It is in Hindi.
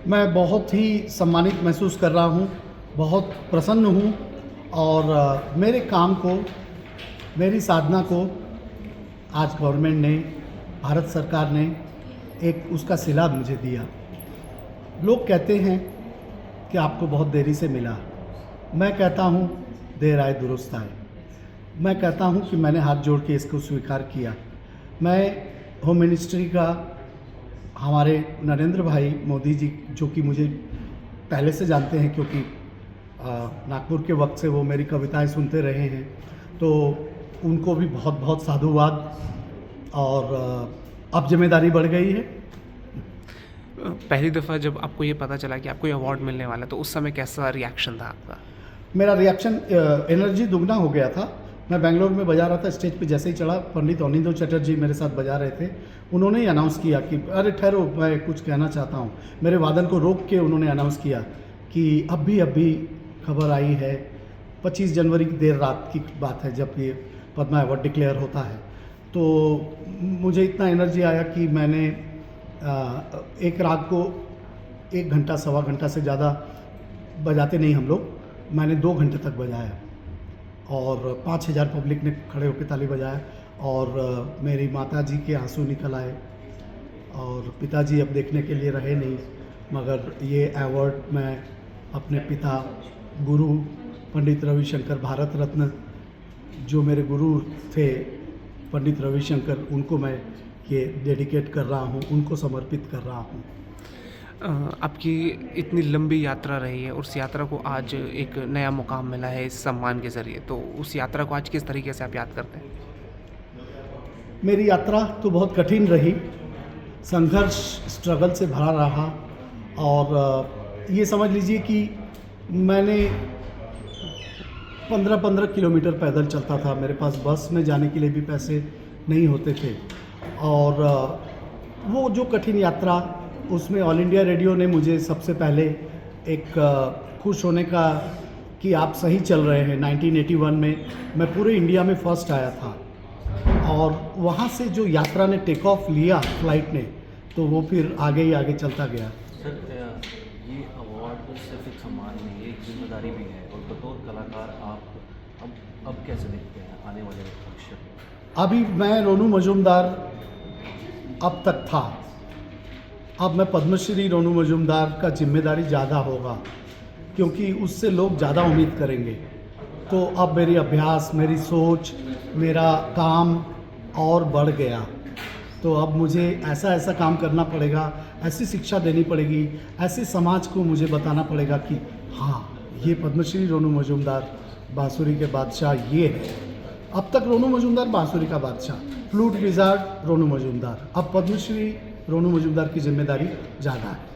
मैं बहुत ही सम्मानित महसूस कर रहा हूँ, बहुत प्रसन्न हूँ और मेरे काम को, मेरी साधना को आज गवर्नमेंट ने, भारत सरकार ने एक उसका सिला मुझे दिया। लोग कहते हैं कि आपको बहुत देरी से मिला। मैं कहता हूँ देर आए दुरुस्त आए। मैं कहता हूँ कि मैंने हाथ जोड़ के इसको स्वीकार किया। मैं होम मिनिस्ट्री का हमारे नरेंद्र भाई मोदी जी, जो कि मुझे पहले से जानते हैं क्योंकि नागपुर के वक्त से वो मेरी कविताएं सुनते रहे हैं, तो उनको भी बहुत बहुत साधुवाद। और अब जिम्मेदारी बढ़ गई है। पहली दफ़ा जब आपको ये पता चला कि आपको ये अवार्ड मिलने वाला, तो उस समय कैसा रिएक्शन था आपका? मेरा रिएक्शन, एनर्जी दुगना हो गया था। मैं बेंगलोर में बजा रहा था, स्टेज पे जैसे ही चढ़ा, पंडित अनिंदो चटर्जी मेरे साथ बजा रहे थे। उन्होंने ही अनाउंस किया कि अरे ठहरो, मैं कुछ कहना चाहता हूँ। मेरे वादन को रोक के उन्होंने अनाउंस किया कि अभी खबर आई है, 25 जनवरी की देर रात की बात है जब ये पद्मा अवार्ड डिक्लेयर होता है। तो मुझे इतना एनर्जी आया कि मैंने एक राग को 1 घंटा सवा घंटा से ज़्यादा बजाते नहीं हम लोग, मैंने 2 घंटे तक बजाया और 5000 पब्लिक ने खड़े होकर ताली बजाया और मेरी माता जी के आंसू निकल आए और पिताजी अब देखने के लिए रहे नहीं, मगर ये अवार्ड मैं अपने पिता गुरु पंडित रविशंकर, भारत रत्न जो मेरे गुरु थे पंडित रविशंकर, उनको मैं ये डेडिकेट कर रहा हूँ, उनको समर्पित कर रहा हूँ। आपकी इतनी लंबी यात्रा रही है, उस यात्रा को आज एक नया मुकाम मिला है इस सम्मान के ज़रिए, तो उस यात्रा को आज किस तरीके से आप याद करते हैं? मेरी यात्रा तो बहुत कठिन रही, संघर्ष, स्ट्रगल से भरा रहा और ये समझ लीजिए कि मैंने 15-15 किलोमीटर पैदल चलता था। मेरे पास बस में जाने के लिए भी पैसे नहीं होते थे और वो जो कठिन यात्रा, उसमें ऑल इंडिया रेडियो ने मुझे सबसे पहले एक खुश होने का कि आप सही चल रहे हैं। 1981 में मैं पूरे इंडिया में फर्स्ट आया था और वहाँ से जो यात्रा ने टेक ऑफ लिया फ्लाइट ने, तो वो फिर आगे ही आगे चलता गया। सर, ये अवार्ड सिर्फ एक सम्मान नहीं, एक जिम्मेदारी भी है और बतौर कलाकार आप अब कैसे देखते हैं आने वाले भविष्य में? अभी मैं रोनू मजूमदार अब तक था, अब मैं पद्मश्री रोनू मजूमदार का जिम्मेदारी ज़्यादा होगा क्योंकि उससे लोग ज़्यादा उम्मीद करेंगे। तो अब मेरी अभ्यास, मेरी सोच, मेरा काम और बढ़ गया। तो अब मुझे ऐसा काम करना पड़ेगा, ऐसी शिक्षा देनी पड़ेगी, ऐसे समाज को मुझे बताना पड़ेगा कि हाँ, ये पद्मश्री रोनू मजूमदार बांसुरी के बादशाह ये है। अब तक रोनू मजूमदार बांसुरी का बादशाह, फ्लूट विजार्ड रोनू मजूमदार, अब पद्मश्री रोनू मजूमदार की जिम्मेदारी ज़्यादा है।